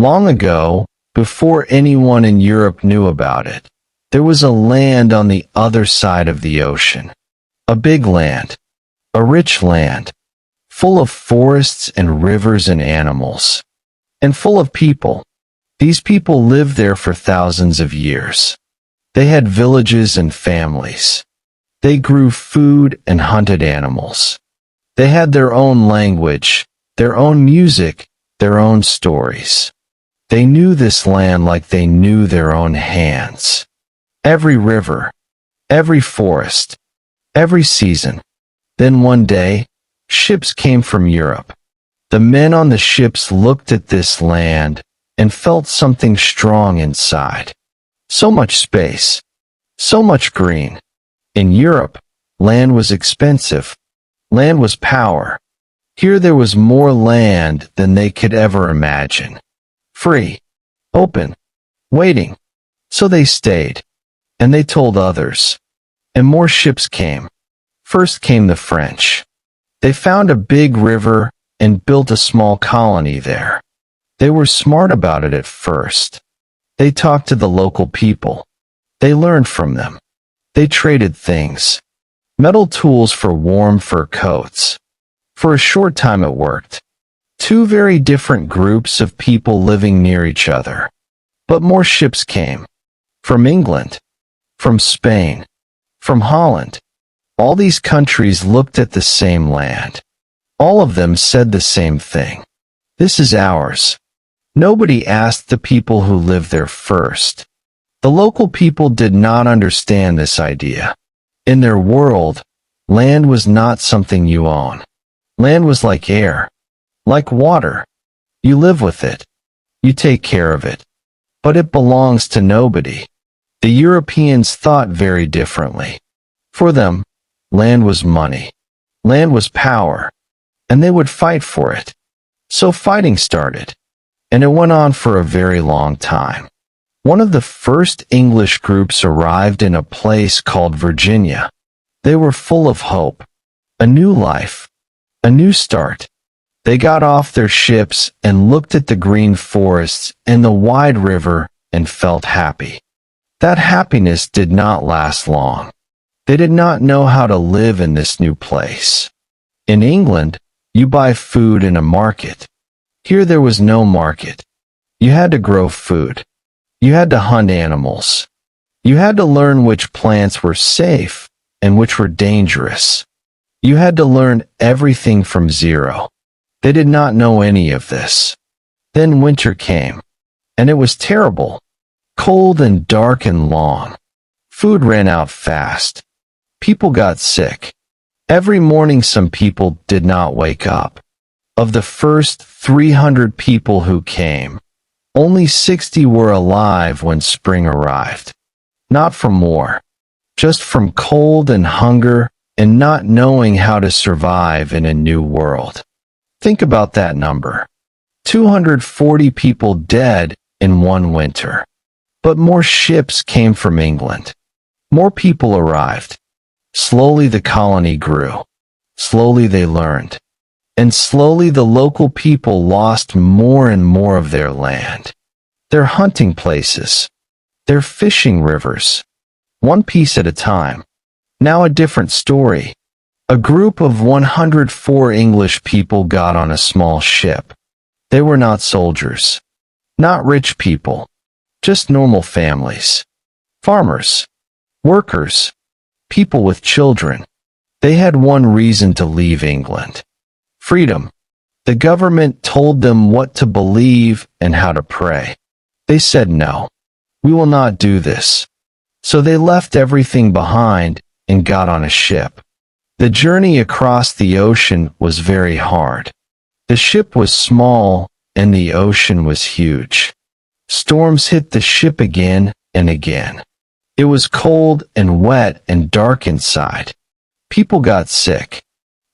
Long ago, before anyone in Europe knew about it, there was a land on the other side of the ocean. A big land. A rich land. Full of forests and rivers and animals. And full of people. These people lived there for thousands of years. They had villages and families. They grew food and hunted animals. They had their own language, their own music, their own stories. They knew this land like they knew their own hands. Every river, every forest, every season. Then one day, ships came from Europe. The men on the ships looked at this land and felt something strong inside. So much space, so much green. In Europe, land was expensive. Land was power. Here there was more land than they could ever imagine. Free, open, waiting. So they stayed, and they told others. And more ships came. First came the French. They found a big river and built a small colony there. They were smart about it at first. They talked to the local people. They learned from them. They traded things. Metal tools for warm fur coats. For a short time it worked. Two very different groups of people living near each other. But more ships came. From England. From Spain. From Holland. All these countries looked at the same land. All of them said the same thing. This is ours. Nobody asked the people who lived there first. The local people did not understand this idea. In their world, land was not something you own. Land was like air, like water. You live with it. You take care of it. But it belongs to nobody. The Europeans thought very differently. For them, land was money. Land was power. And they would fight for it. So fighting started. And it went on for a very long time. One of the first English groups arrived in a place called Virginia. They were full of hope. A new life. A new start. They got off their ships and looked at the green forests and the wide river and felt happy. That happiness did not last long. They did not know how to live in this new place. In England, you buy food in a market. Here there was no market. You had to grow food. You had to hunt animals. You had to learn which plants were safe and which were dangerous. You had to learn everything from zero. They did not know any of this. Then winter came, and it was terrible. Cold and dark and long. Food ran out fast. People got sick. Every morning some people did not wake up. Of the first 300 people who came, only 60 were alive when spring arrived. Not from war, just from cold and hunger and not knowing how to survive in a new world. Think about that number. 240 people dead in one winter. But more ships came from England. More people arrived. Slowly the colony grew. Slowly they learned. And slowly the local people lost more and more of their land. Their hunting places. Their fishing rivers. One piece at a time. Now a different story. A group of 104 English people got on a small ship. They were not soldiers. Not rich people. Just normal families. Farmers. Workers. People with children. They had one reason to leave England. Freedom. The government told them what to believe and how to pray. They said no. We will not do this. So they left everything behind and got on a ship. The journey across the ocean was very hard. The ship was small and the ocean was huge. Storms hit the ship again and again. It was cold and wet and dark inside. People got sick.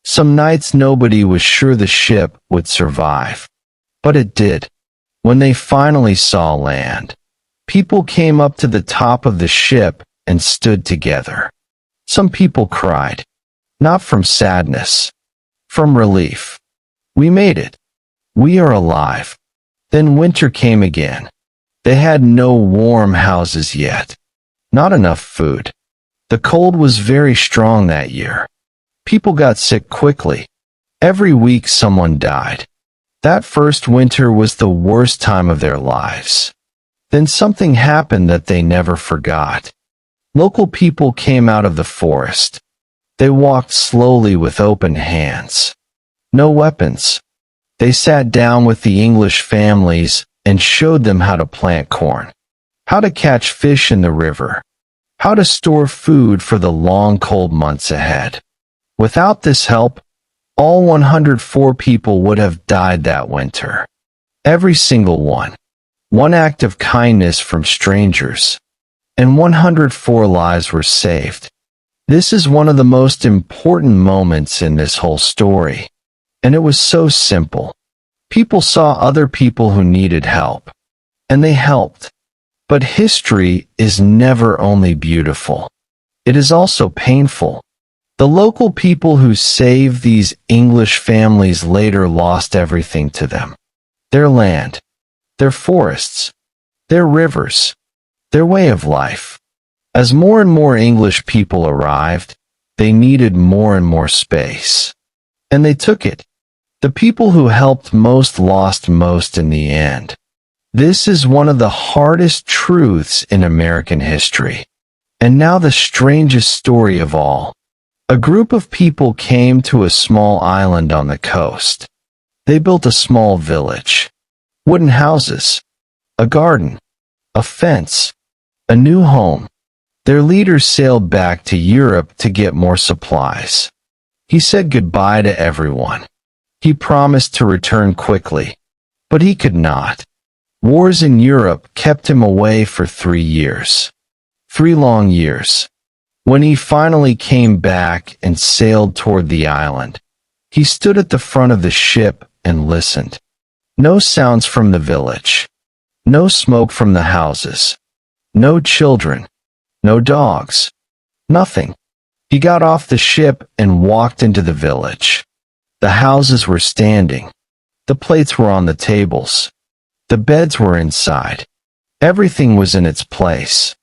Some nights nobody was sure the ship would survive. But it did. When they finally saw land, people came up to the top of the ship and stood together. Some people cried. Not from sadness. From relief. We made it. We are alive. Then winter came again. They had no warm houses yet. Not enough food. The cold was very strong that year. People got sick quickly. Every week someone died. That first winter was the worst time of their lives. Then something happened that they never forgot. Local people came out of the forest. They walked slowly with open hands. No weapons. They sat down with the English families and showed them how to plant corn, how to catch fish in the river, how to store food for the long cold months ahead. Without this help, all 104 people would have died that winter. Every single one. One act of kindness from strangers, and 104 lives were saved. This is one of the most important moments in this whole story. And it was so simple. People saw other people who needed help, and they helped. But history is never only beautiful. It is also painful. The local people who saved these English families later lost everything to them. Their land, their forests, their rivers, their way of life. As more and more English people arrived, they needed more and more space. And they took it. The people who helped most lost most in the end. This is one of the hardest truths in American history. And now the strangest story of all. A group of people came to a small island on the coast. They built a small village. Wooden houses, a garden, a fence, a new home. Their leader sailed back to Europe to get more supplies. He said goodbye to everyone. He promised to return quickly, but he could not. Wars in Europe kept him away for 3 years. 3 long years. When he finally came back and sailed toward the island, he stood at the front of the ship and listened. No sounds from the village. No smoke from the houses. No children. No dogs. Nothing. He got off the ship and walked into the village. The houses were standing. The plates were on the tables. The beds were inside. Everything was in its place.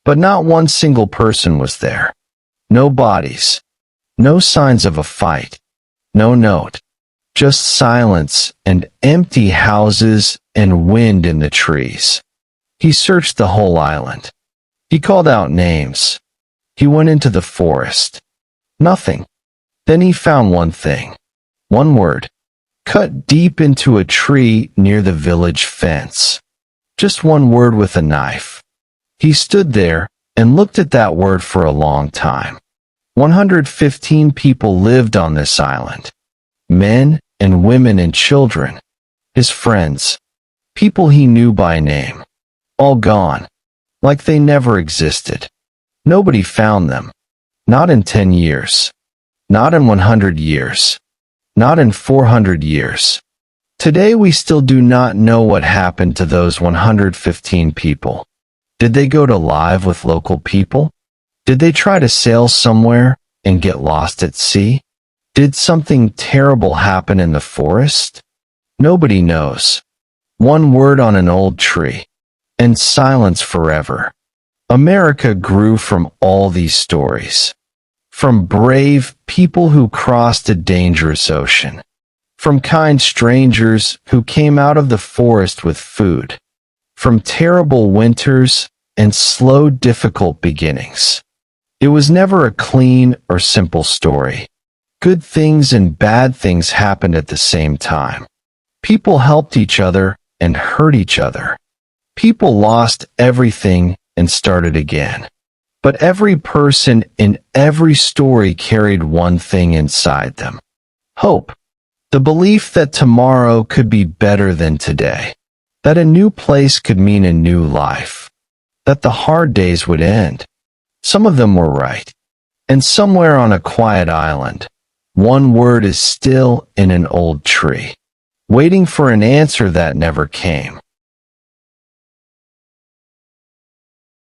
But not one single person was there. No bodies. No signs of a fight. No note. Just silence and empty houses and wind in the trees. He searched the whole island. He called out names. He went into the forest. Nothing. Then he found one thing. One word. Cut deep into a tree near the village fence. Just one word with a knife. He stood there and looked at that word for a long time. 115 people lived on this island. Men and women and children. His friends. People he knew by name. All gone. Like they never existed. Nobody found them. Not in 10 years. Not in 100 years. Not in 400 years. Today we still do not know what happened to those 115 people. Did they go to live with local people? Did they try to sail somewhere and get lost at sea? Did something terrible happen in the forest? Nobody knows. One word on an old tree. And silence forever. America grew from all these stories. From brave people who crossed a dangerous ocean. From kind strangers who came out of the forest with food. From terrible winters and slow, difficult beginnings. It was never a clean or simple story. Good things and bad things happened at the same time. People helped each other and hurt each other. People lost everything and started again. But every person in every story carried one thing inside them. Hope. The belief that tomorrow could be better than today. That a new place could mean a new life. That the hard days would end. Some of them were right. And somewhere on a quiet island, one word is still in an old tree, waiting for an answer that never came.